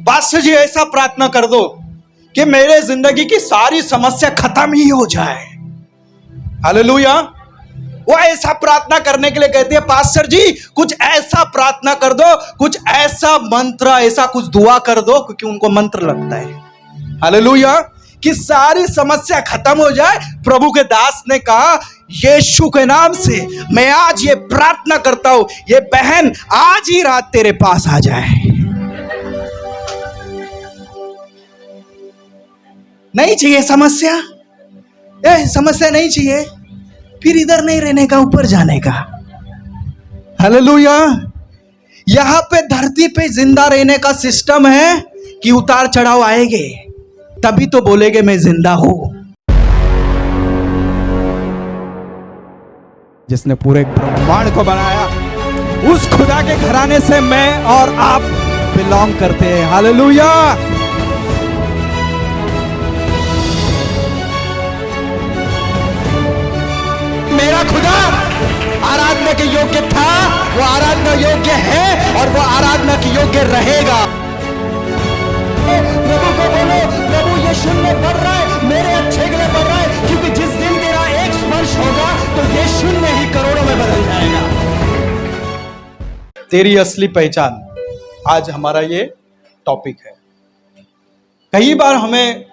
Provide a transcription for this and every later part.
Pastor जी ऐसा प्रार्थना कर दो कि मेरे जिंदगी की सारी समस्या खत्म ही हो जाए। हालेलुया। वो ऐसा प्रार्थना करने के लिए कहती है पास्टर जी कुछ ऐसा प्रार्थना कर दो, कुछ ऐसा मंत्र, ऐसा कुछ दुआ कर दो, क्योंकि उनको मंत्र लगता है। हालेलुया। कि सारी समस्या खत्म हो जाए। प्रभु के दास ने कहा यीशु के नाम से मैं आज ये प्रार्थना करता हूं, ये बहन आज ही रात तेरे पास आ जाए। नहीं चाहिए समस्या, समस्या नहीं चाहिए, फिर इधर नहीं रहने का, ऊपर जाने का। हालेलुया। यहां पे धरती पे जिंदा रहने का सिस्टम है कि उतार चढ़ाव आएंगे, तभी तो बोलेगे मैं जिंदा हूं। जिसने पूरे ब्रह्मांड को बनाया, उस खुदा के घराने से मैं और आप बिलोंग करते हैं। हालेलुया। मेरा खुदा आराधना के योग्य था, वो आराधना योग्य है और वो आराधना के योग्य रहेगा। प्रभु को बोलो प्रभु ये शून्य बढ़ रहा है, मेरे अच्छे के लिए बढ़ रहा है, क्योंकि जिस दिन तेरा एक स्पर्श होगा तो ये शून्य ही करोड़ों में बदल जाएगा। तेरी असली पहचान आज हमारा ये टॉपिक है। कई बार हमें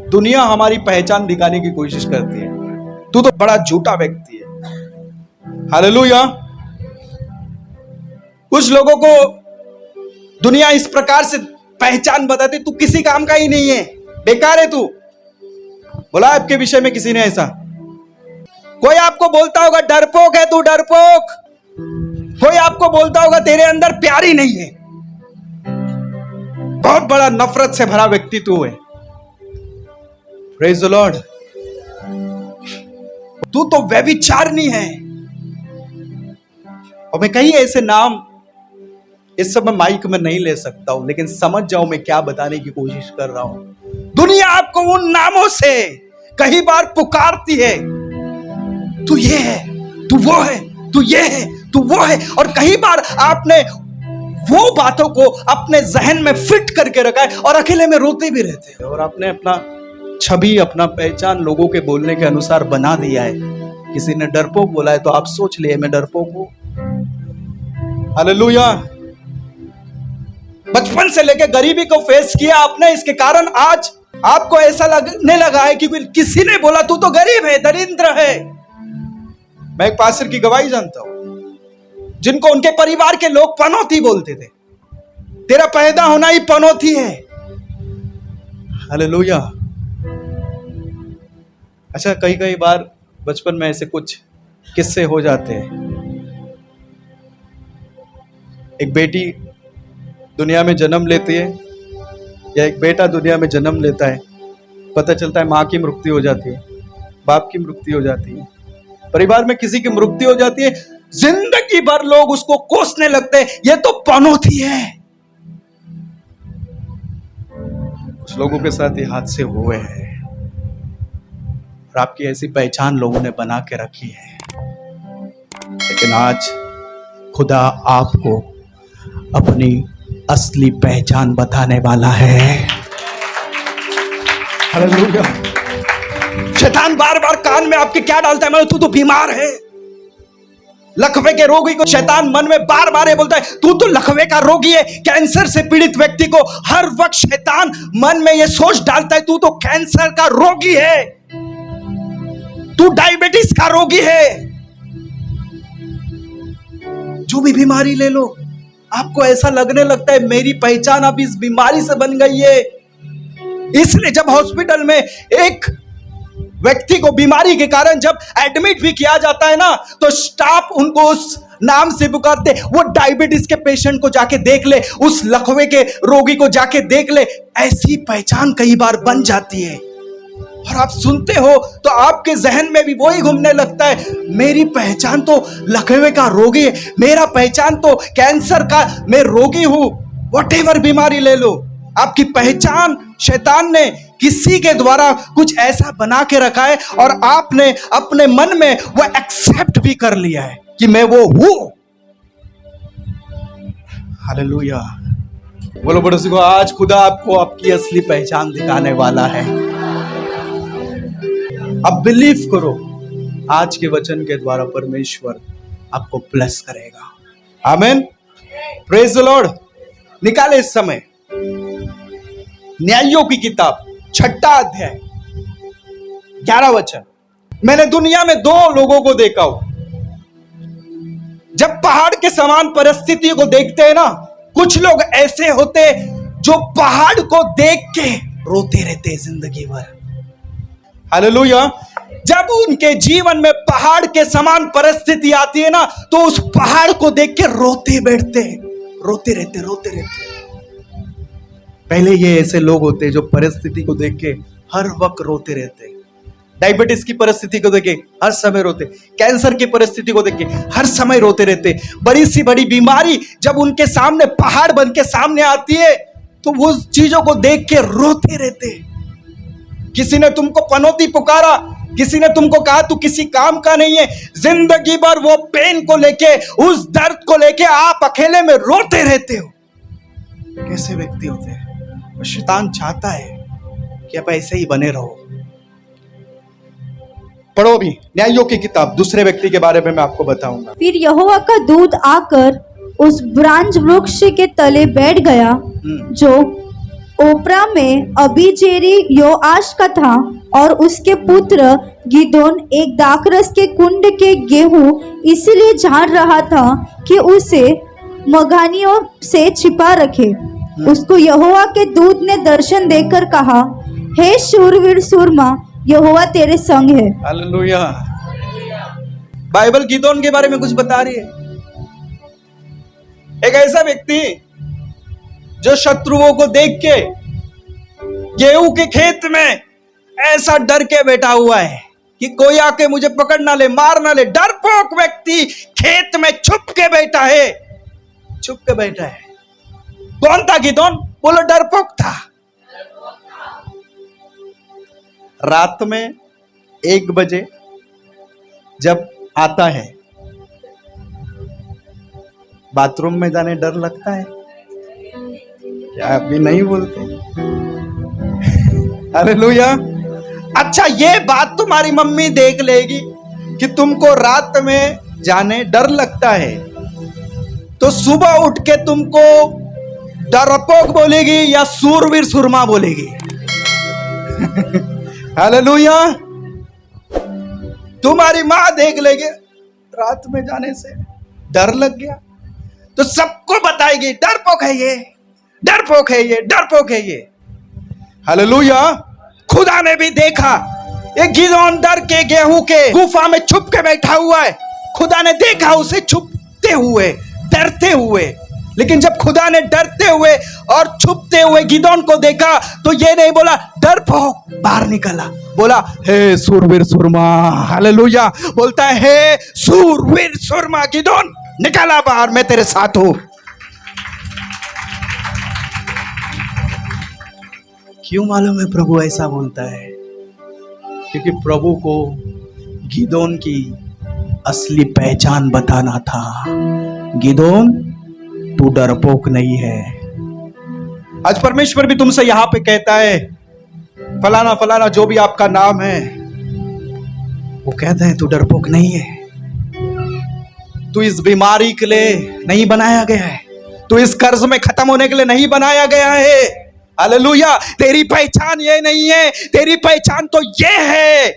दुनिया हमारी पहचान दिखाने की कोशिश करती है, तू तो बड़ा झूठा व्यक्ति है। हालेलुया। कुछ लोगों को दुनिया इस प्रकार से पहचान बताती, तू किसी काम का ही नहीं है, बेकार है तू। बोला आपके विषय में किसी ने ऐसा? कोई आपको बोलता होगा डरपोक है तू, डरपोक। कोई आपको बोलता होगा तेरे अंदर प्यार ही नहीं है, बहुत बड़ा नफरत से भरा व्यक्ति तू है। Praise the Lord. तू तो व्यभिचारिणी है। और मैं कई ऐसे नाम इस समय माइक में नहीं ले सकता हूं, लेकिन समझ जाओ मैं क्या बताने की कोशिश कर रहा हूं। दुनिया आपको उन नामों से कई बार पुकारती है, तू ये है, तू वो है, तू ये है, तू वो है। और कई बार आपने वो बातों को अपने जहन में फिट करके रखा है और अकेले में रोते भी रहते हैं, और आपने अपना छवि, अपना पहचान लोगों के बोलने के अनुसार बना दिया है। किसी ने डरपोक बोला है तो आप सोच लिए मैं डरपोक हूं। हालेलुया। बचपन से लेकर गरीबी को फेस किया आपने, इसके कारण आज आपको ऐसा लगने लगा है कि किसी ने बोला तू तो गरीब है, दरिद्र है। मैं एक पास्टर की गवाही जानता हूं, जिनको उनके परिवार के लोग पनौती बोलते थे। तेरा पैदा होना ही पनौती है। हालेलुया। अच्छा, कई बार बचपन में ऐसे कुछ किस्से हो जाते हैं। एक बेटी दुनिया में जन्म लेती है या एक बेटा दुनिया में जन्म लेता है, पता चलता है माँ की मृत्यु हो जाती है, बाप की मृत्यु हो जाती है, परिवार में किसी की मृत्यु हो जाती है। जिंदगी भर लोग उसको कोसने लगते हैं, ये तो पनौती है। कुछ लोगों के साथ ये हादसे हुए हैं और आपकी ऐसी पहचान लोगों ने बना के रखी है। लेकिन आज खुदा आपको अपनी असली पहचान बताने वाला है। हालेलुया। शैतान बार बार कान में आपके क्या डालता है? तू तो बीमार है। लकवे के रोगी को शैतान मन में बार बार ये बोलता है तू तो लकवे का रोगी है। कैंसर से पीड़ित व्यक्ति को हर वक्त शैतान मन में ये सोच डालता है तू तो कैंसर का रोगी है, तू डायबिटीज का रोगी है। जो भी बीमारी ले लो, आपको ऐसा लगने लगता है मेरी पहचान अब इस बीमारी से बन गई है। इसलिए जब हॉस्पिटल में एक व्यक्ति को बीमारी के कारण जब एडमिट भी किया जाता है ना, तो स्टाफ उनको उस नाम से पुकारते, वो डायबिटीज के पेशेंट को जाके देख ले, उस लकवे के रोगी को जाके देख ले। ऐसी पहचान कई बार बन जाती है और आप सुनते हो तो आपके जहन में भी वही घूमने लगता है, मेरी पहचान तो लकवे का रोगी है, मेरा पहचान तो कैंसर का मैं रोगी हूं। व्हाटएवर बीमारी ले लो, आपकी पहचान शैतान ने किसी के द्वारा कुछ ऐसा बना के रखा है और आपने अपने मन में वो एक्सेप्ट भी कर लिया है कि मैं वो हूं। हालेलुया। बोलो पड़ोसी को, आज खुदा आपको आपकी असली पहचान दिखाने वाला है। अब बिलीव करो, आज के वचन के द्वारा परमेश्वर आपको ब्लेस करेगा। आमीन, प्रेज द लॉर्ड। निकाले इस समय न्यायों की किताब 6 अध्याय 11 वचन। मैंने दुनिया में 2 लोगों को देखा हो, जब पहाड़ के समान परिस्थिति को देखते हैं ना, कुछ लोग ऐसे होते जो पहाड़ को देख के रोते रहते जिंदगी भर। हालेलुया। जब उनके जीवन में पहाड़ के समान परिस्थिति आती है ना, तो उस पहाड़ को देख के रोते बैठते, रोते रहते। पहले ये ऐसे लोग होते जो परिस्थिति को देख के हर वक्त रोते रहते। डायबिटीज की परिस्थिति को देख के हर समय रोते, कैंसर की परिस्थिति को देख के हर समय रोते रहते। बड़ी सी बड़ी बीमारी जब उनके सामने पहाड़ बन के सामने आती है, तो वो चीजों को देख के रोते रहते। किसी ने तुमको पनौती पुकारा, किसी ने तुमको कहा तू किसी काम का नहीं है, जिंदगी भर वो पेन को लेके, उस दर्द को लेके आप अकेले में रोते रहते हो। कैसे व्यक्ति होते हैं? और शैतान चाहता है कि आप ऐसे ही बने रहो। पढ़ो भी न्यायों की किताब, दूसरे व्यक्ति के बारे में मैं आपको बताऊंगा। फिर यहोवा का दूत आकर उस ब्रांज वृक्ष के तले बैठ गया जो ओप्रा में अबीजेरी योआश का था, और उसके पुत्र गिदोन एक दाखरस के कुंड के गेहूं इसलिए झाड़ रहा था कि उसे मघानियों से छिपा रखे। उसको यहोवा के दूत ने दर्शन देकर कहा, हे शूरवीर सूरमा, यहोवा तेरे संग है। हालेलुया। बाइबल गिदोन के बारे में कुछ बता रही है। एक ऐसा व्यक्ति जो शत्रुओं को देख के गेहूं के खेत में ऐसा डर के बैठा हुआ है कि कोई आके मुझे पकड़ ना ले, मार ना ले। डरपोक व्यक्ति खेत में छुप के बैठा है, छुप के बैठा है। कौन था गिदोन? बोलो डरपोक था। रात में 1 बजे जब आता है, बाथरूम में जाने डर लगता है क्या? अभी नहीं बोलते। हालेलुया। अच्छा, ये बात तुम्हारी मम्मी देख लेगी कि तुमको रात में जाने डर लगता है, तो सुबह उठ के तुमको डरपोक बोलेगी या सूरवीर सुरमा बोलेगी? हालेलुया। तुम्हारी माँ देख लेगी रात में जाने से डर लग गया, तो सबको बताएगी डरपोक है ये, डरपोक है ये, डरपोक है ये। हालेलुया। खुदा ने भी देखा ये गिदोन डर के गेहूं के गुफा में छुप के बैठा हुआ है। खुदा ने देखा उसे छुपते हुए, डरते हुए। लेकिन जब खुदा ने डरते हुए और छुपते हुए गिदोन को देखा, तो ये नहीं बोला डरपोक, बाहर निकला, बोला हे सूरवीर सुरमा। हालेलुया। बोलता है हे सूरवीर सुरमा, गिदोन निकला बाहर, मैं तेरे साथ हूं। क्यों मालूम है प्रभु ऐसा बोलता है? क्योंकि प्रभु को गिदोन की असली पहचान बताना था। गिदोन, तू डरपोक नहीं है। आज परमेश्वर भी तुमसे यहां पे कहता है, फलाना फलाना जो भी आपका नाम है, वो कहता है तू डरपोक नहीं है। तू इस बीमारी के लिए नहीं बनाया गया है, तू इस कर्ज में खत्म होने के लिए नहीं बनाया गया है। हालेलुया। तेरी पहचान ये नहीं है, तेरी पहचान तो ये है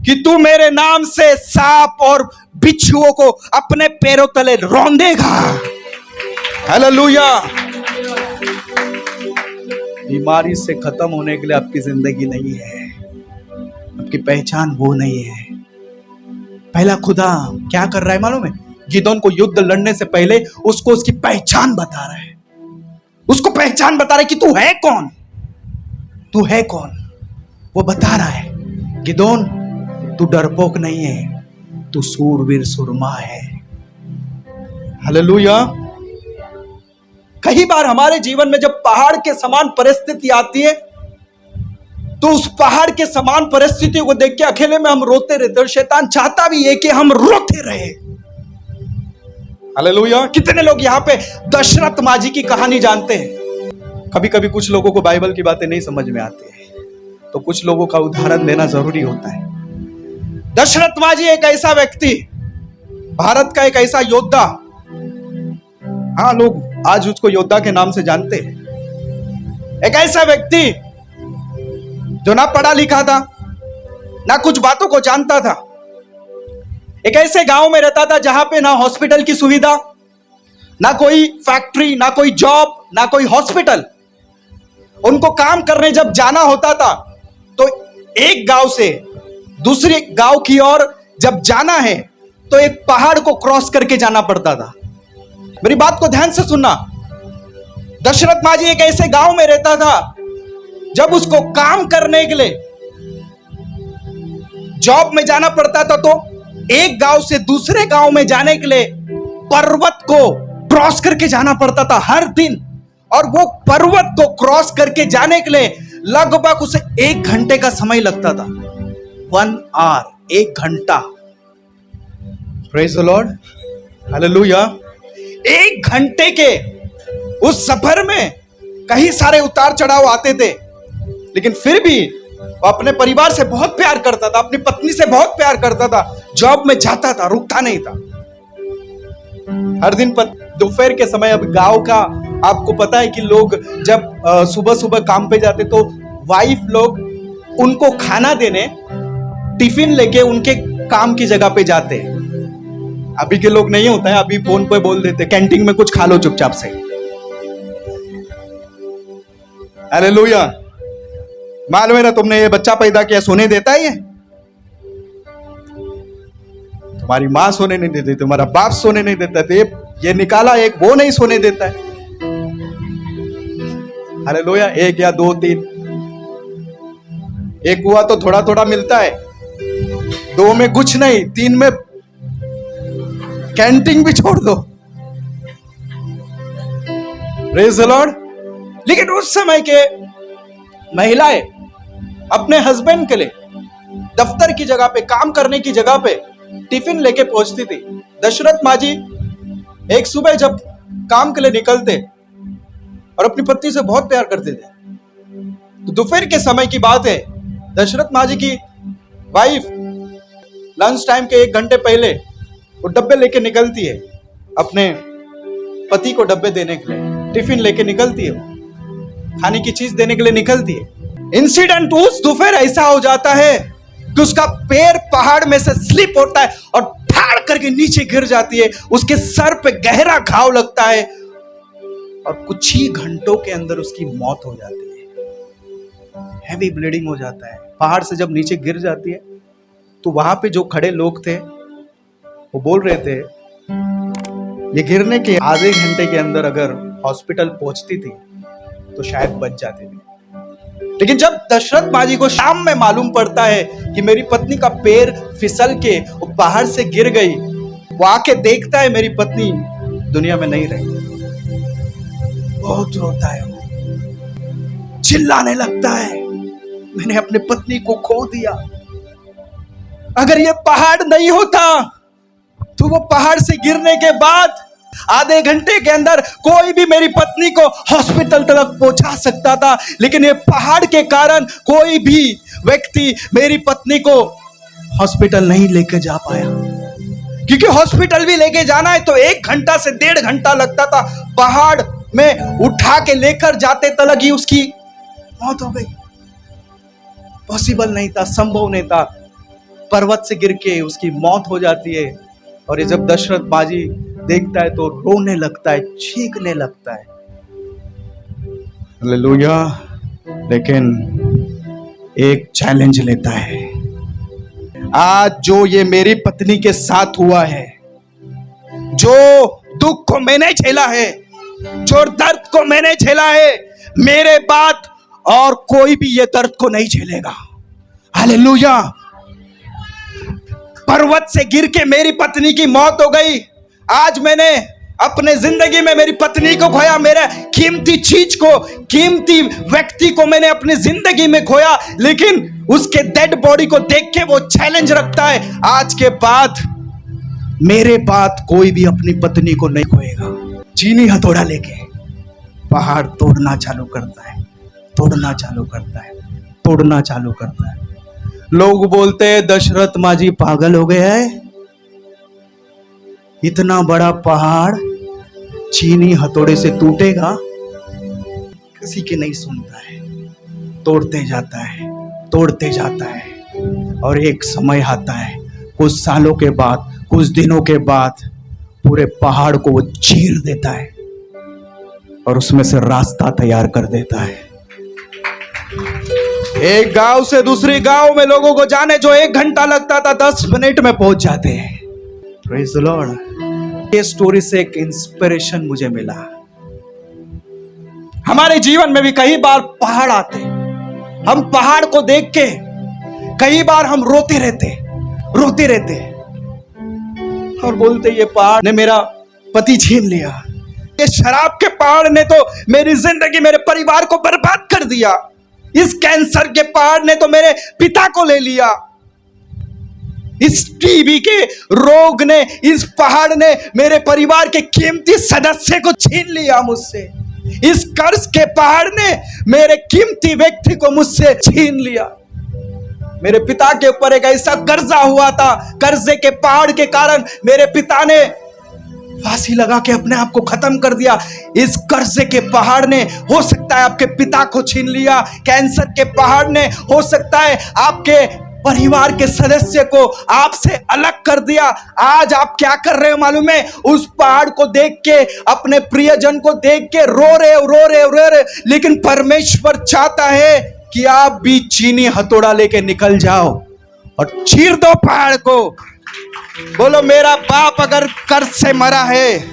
कि तू मेरे नाम से सांप और बिच्छुओं को अपने पैरों तले रौंदेगा। हालेलुया। बीमारी से खत्म होने के लिए आपकी जिंदगी नहीं है, आपकी पहचान वो नहीं है। पहला खुदा क्या कर रहा है मालूम है? गिदोन को युद्ध लड़ने से पहले उसको उसकी पहचान बता रहा है। उसको पहचान बता रहा है कि तू है कौन, तू है कौन। वो बता रहा है गिदोन, तू डरपोक नहीं है, तू सूरवीर सुरमा है। हालेलुया। कई बार हमारे जीवन में जब पहाड़ के समान परिस्थिति आती है, तो उस पहाड़ के समान परिस्थितियों को देख के अकेले में हम रोते रहते, और शैतान चाहता भी है कि हम रोते रहे। हालेलुया। कितने लोग यहाँ पे दशरथ माजी की कहानी जानते हैं? कभी कभी कुछ लोगों को बाइबल की बातें नहीं समझ में आती है, तो कुछ लोगों का उदाहरण देना जरूरी होता है। दशरथ माझी एक ऐसा व्यक्ति, भारत का एक ऐसा योद्धा, हाँ लोग आज उसको योद्धा के नाम से जानते हैं। एक ऐसा व्यक्ति जो ना पढ़ा लिखा था, ना कुछ बातों को जानता था, एक ऐसे गांव में रहता था जहां पे ना हॉस्पिटल की सुविधा, ना कोई फैक्ट्री, ना कोई जॉब, ना कोई हॉस्पिटल। उनको काम करने जब जाना होता था तो एक गांव से दूसरे गांव की ओर जब जाना है तो एक पहाड़ को क्रॉस करके जाना पड़ता था। मेरी बात को ध्यान से सुनना। दशरथ माझी एक ऐसे गांव में रहता था, जब उसको काम करने के लिए जॉब में जाना पड़ता था तो एक गांव से दूसरे गांव में जाने के लिए पर्वत को क्रॉस करके जाना पड़ता था हर दिन। और वो पर्वत को क्रॉस करके जाने के लिए लगभग उसे 1 घंटे का समय लगता था। 1 आवर, 1 घंटा। Praise the Lord, hallelujah. 1 घंटे के उस सफर में कई सारे उतार चढ़ाव आते थे, लेकिन फिर भी वो अपने परिवार से बहुत प्यार करता था, अपनी पत्नी से बहुत प्यार करता था, जॉब में जाता था, रुकता नहीं था। हर दिन दोपहर के समय, अब गांव का आपको पता है कि लोग जब सुबह सुबह काम पे जाते तो वाइफ लोग उनको खाना देने टिफिन लेके उनके काम की जगह पे जाते हैं। अभी के लोग नहीं होता है, अभी फोन पे बोल देते कैंटीन में कुछ खा लो चुपचाप से। हालेलुया। मालूम है ना, तुमने ये बच्चा पैदा किया, सोने देता है ये? तुम्हारी माँ सोने नहीं देती, तुम्हारा बाप सोने नहीं देता, तो ये निकाला एक, वो नहीं सोने देता है। हालेलुया। 1 या 2 3, एक हुआ तो थोड़ा थोड़ा मिलता है, 2 में कुछ नहीं, 3 में कैंटीन भी छोड़ दो। Praise the Lord. लेकिन उस समय के महिलाएं अपने हस्बैंड के लिए दफ्तर की जगह पे, काम करने की जगह पे टिफिन लेके पहुंचती थी। दशरथ माझी एक सुबह जब काम के लिए निकलते और अपनी पत्नी से बहुत प्यार करते थे, तो दोपहर के समय की बात है, दशरथ माझी की वाइफ लंच टाइम के 1 घंटे पहले वो डब्बे लेके निकलती है, अपने पति को डब्बे देने के लिए टिफिन लेके निकलती है, खाने की चीज देने के लिए निकलती है। इंसिडेंट उस दोपहर ऐसा हो जाता है कि उसका पैर पहाड़ में से स्लिप होता है और ठाड़ करके नीचे गिर जाती है। उसके सर पे गहरा घाव लगता है और कुछ ही घंटों के अंदर उसकी मौत हो जाती है। हैवी ब्लीडिंग हो जाता है। पहाड़ से जब नीचे गिर जाती है तो वहां पे जो खड़े लोग थे वो बोल रहे थे, ये गिरने के आधे घंटे के अंदर अगर हॉस्पिटल पहुंचती थी तो शायद बच जाती थी। लेकिन जब दशरथ माझी को शाम में मालूम पड़ता है कि मेरी पत्नी का पैर फिसल के वो पहाड़ से गिर गई, वो आके देखता है मेरी पत्नी दुनिया में नहीं रही। बहुत रोता है, वो चिल्लाने लगता है, मैंने अपनी पत्नी को खो दिया। अगर ये पहाड़ नहीं होता तो वो पहाड़ से गिरने के बाद आधे घंटे के अंदर कोई भी मेरी पत्नी को हॉस्पिटल तक पहुंचा सकता था, लेकिन ये पहाड़ के कारण कोई भी व्यक्ति मेरी पत्नी को हॉस्पिटल नहीं लेके जा पाया। क्योंकि हॉस्पिटल भी लेके जाना है तो 1 घंटा से 1.5 घंटा लगता था। पहाड़ में उठा के लेकर जाते तक ही उसकी मौत हो गई। पॉसिबल नहीं था, संभव नहीं था। पर्वत से गिर के उसकी मौत हो जाती है। और ये जब दशरथ माझी देखता है तो रोने लगता है, चीखने लगता है। हालेलुया। लेकिन एक चैलेंज लेता है, आज जो ये मेरी पत्नी के साथ हुआ है, जो दुख को मैंने झेला है, जो दर्द को मैंने झेला है, मेरे बाद और कोई भी ये दर्द को नहीं झेलेगा। हालेलुया। पर्वत से गिर के मेरी पत्नी की मौत हो गई। आज मैंने अपने जिंदगी में मेरी पत्नी को खोया, मेरे कीमती चीज को, कीमती व्यक्ति को मैंने अपनी जिंदगी में खोया। लेकिन उसके डेड बॉडी को देख के वो चैलेंज रखता है, आज के बाद मेरे बाद कोई भी अपनी पत्नी को नहीं खोएगा। चीनी हथौड़ा लेके पहाड़ तोड़ना चालू करता है, तोड़ना चालू करता है, तोड़ना चालू करता है। लोग बोलते हैं दशरथ मांझी पागल हो गया है, इतना बड़ा पहाड़ चीनी हथौड़े से टूटेगा? किसी की नहीं सुनता है, तोड़ते जाता है, तोड़ते जाता है। और एक समय आता है, कुछ सालों के बाद, कुछ दिनों के बाद पूरे पहाड़ को वो चीर देता है और उसमें से रास्ता तैयार कर देता है। एक गांव से दूसरी गांव में लोगों को जाने जो 1 घंटा लगता था 10 मिनट में पहुंच जाते हैं। Praise the Lord. ये स्टोरी से एक इंस्पिरेशन मुझे मिला। हमारे जीवन में भी कई बार पहाड़ आते, हम पहाड़ को देख के कई बार हम रोते रहते और बोलते ये पहाड़ ने मेरा पति छीन लिया, ये शराब के पहाड़ ने तो मेरी जिंदगी, मेरे परिवार को बर्बाद कर दिया, इस कैंसर के पहाड़ ने तो मेरे पिता को ले लिया, इस टीबी के रोग ने, इस पहाड़ ने मेरे परिवार के कीमती सदस्य को छीन लिया मुझसे, इस कर्ज के पहाड़ ने मेरे कीमती व्यक्ति को मुझसे छीन लिया। मेरे पिता के ऊपर एक ऐसा कर्जा हुआ था, कर्जे के पहाड़ के कारण मेरे पिता ने फांसी लगा के अपने आप को खत्म कर दिया। इस कर्जे के पहाड़ ने हो सकता है आपके पिता को छीन लिया, कैंसर के पहाड़ ने हो सकता है आपके परिवार के सदस्य को आपसे अलग कर दिया। आज आप क्या कर रहे हो मालूम है? उस पहाड़ को देख के, अपने प्रियजन को देख के रो रहे, लेकिन परमेश्वर चाहता है कि आप भी चीनी हथौड़ा लेके निकल जाओ और चीर दो पहाड़ को। बोलो मेरा बाप अगर कर्ज से मरा है,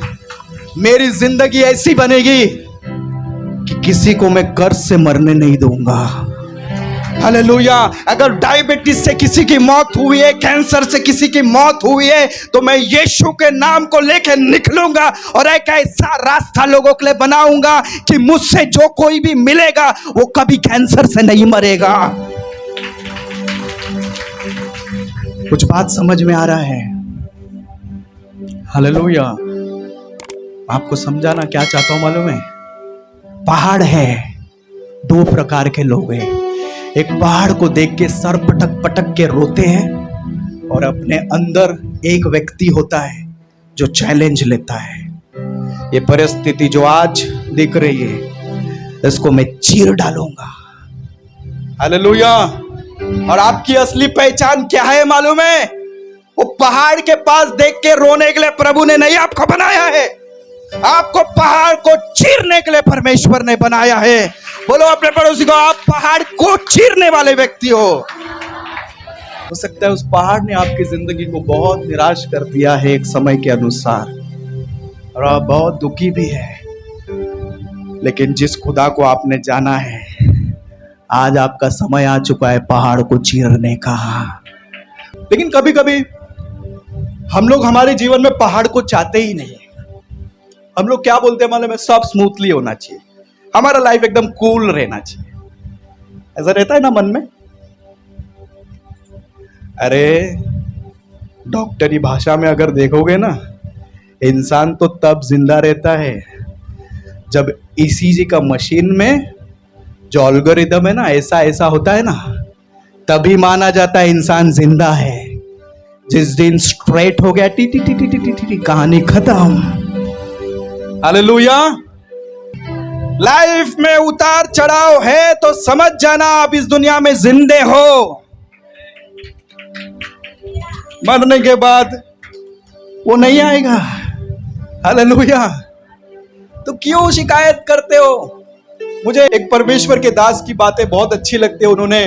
मेरी जिंदगी ऐसी बनेगी कि किसी को मैं कर्ज से मरने नहीं दूंगा। हालेलुया। अगर डायबिटीज से किसी की मौत हुई है, कैंसर से किसी की मौत हुई है, तो मैं यीशु के नाम को लेकर निकलूंगा और एक ऐसा रास्ता लोगों के लिए बनाऊंगा कि मुझसे जो कोई भी मिलेगा वो कभी कैंसर से नहीं मरेगा। कुछ बात समझ में आ रहा है? हालेलुया। आपको समझाना क्या चाहता हूं मालूम है? पहाड़ है, 2 प्रकार के लोग हैं। एक पहाड़ को देख के सर पटक पटक के रोते हैं और अपने अंदर एक व्यक्ति होता है जो चैलेंज लेता है। ये परिस्थिति जो आज दिख रही है, इसको मैं चीर डालूंगा। हालेलुया। और आपकी असली पहचान क्या है मालूम है? वो पहाड़ के पास देख के रोने के लिए प्रभु ने नहीं आपको बनाया है, आपको पहाड़ को चीरने के लिए परमेश्वर ने बनाया है। बोलो अपने पड़ोसी को, आप पहाड़ को चीरने वाले व्यक्ति हो सकता है उस पहाड़ ने आपकी जिंदगी को बहुत निराश कर दिया है एक समय के अनुसार, और आप बहुत दुखी भी है, लेकिन जिस खुदा को आपने जाना है, आज आपका समय आ चुका है पहाड़ को चीरने का। लेकिन कभी कभी हम लोग हमारे जीवन में पहाड़ को चाहते ही नहीं। हम लोग क्या बोलते हैं मालूम है? सब स्मूथली होना चाहिए, हमारा लाइफ एकदम कूल रहना चाहिए। ऐसा रहता है ना मन में? अरे डॉक्टरी भाषा में अगर देखोगे ना, इंसान तो तब जिंदा रहता है जब ईसीजी का मशीन में जो एल्गोरिदम है ना, ऐसा होता है ना, तभी माना जाता है इंसान जिंदा है। जिस दिन स्ट्रेट हो गया T T T T T T, कहानी खत्म। हालेलुया। लाइफ में उतार चढ़ाव है तो समझ जाना आप इस दुनिया में जिंदे हो। मरने के बाद वो नहीं आएगा। हालेलुया। तो क्यों शिकायत करते हो? मुझे एक परमेश्वर के दास की बातें बहुत अच्छी लगती है। उन्होंने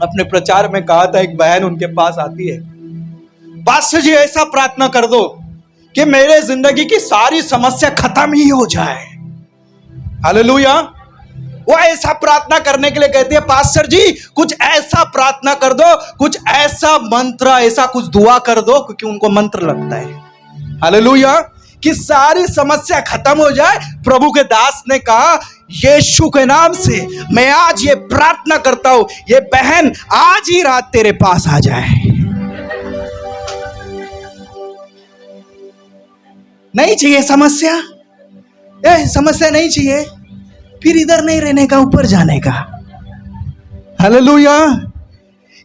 अपने प्रचार में कहा था, एक बहन उनके पास आती है, पास्टर जी ऐसा प्रार्थना कर दो कि मेरे जिंदगी की सारी समस्या खत्म ही हो जाए। हालेलुया। वो ऐसा प्रार्थना करने के लिए कहती है, पास्टर जी कुछ ऐसा प्रार्थना कर दो, कुछ ऐसा मंत्र, ऐसा कुछ दुआ कर दो, क्योंकि उनको मंत्र लगता है। हालेलुया। कि सारी समस्या खत्म हो जाए। प्रभु के दास ने कहा, यीशु के नाम से मैं आज ये प्रार्थना करता हूं, ये बहन आज ही रात तेरे पास आ जाए। नहीं चाहिए समस्या, समस्या नहीं चाहिए। फिर इधर नहीं रहने का, ऊपर जाने का। हालेलुया।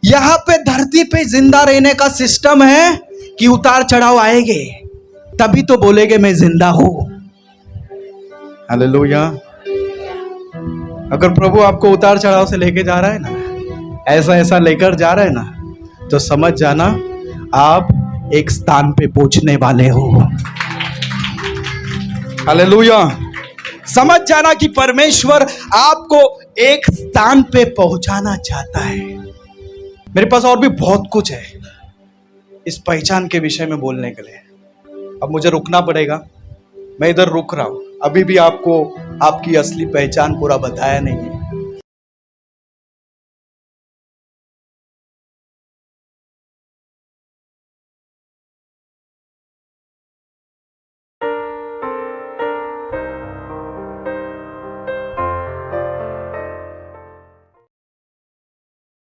यहां पे धरती पे जिंदा रहने का सिस्टम है कि उतार चढ़ाव आएंगे, तभी तो बोलेगे मैं जिंदा हूं। हालेलुया। अगर प्रभु आपको उतार चढ़ाव से लेके जा रहा है ना, ऐसा ऐसा लेकर जा रहा है ना, तो समझ जाना आप एक स्थान पे पहुंचने वाले हो। हालेलुया। समझ जाना कि परमेश्वर आपको एक स्थान पे पहुंचाना चाहता है। मेरे पास और भी बहुत कुछ है इस पहचान के विषय में बोलने के लिए, अब मुझे रुकना पड़ेगा। मैं इधर रुक रहा हूं, अभी भी आपको आपकी असली पहचान पूरा बताया नहीं है।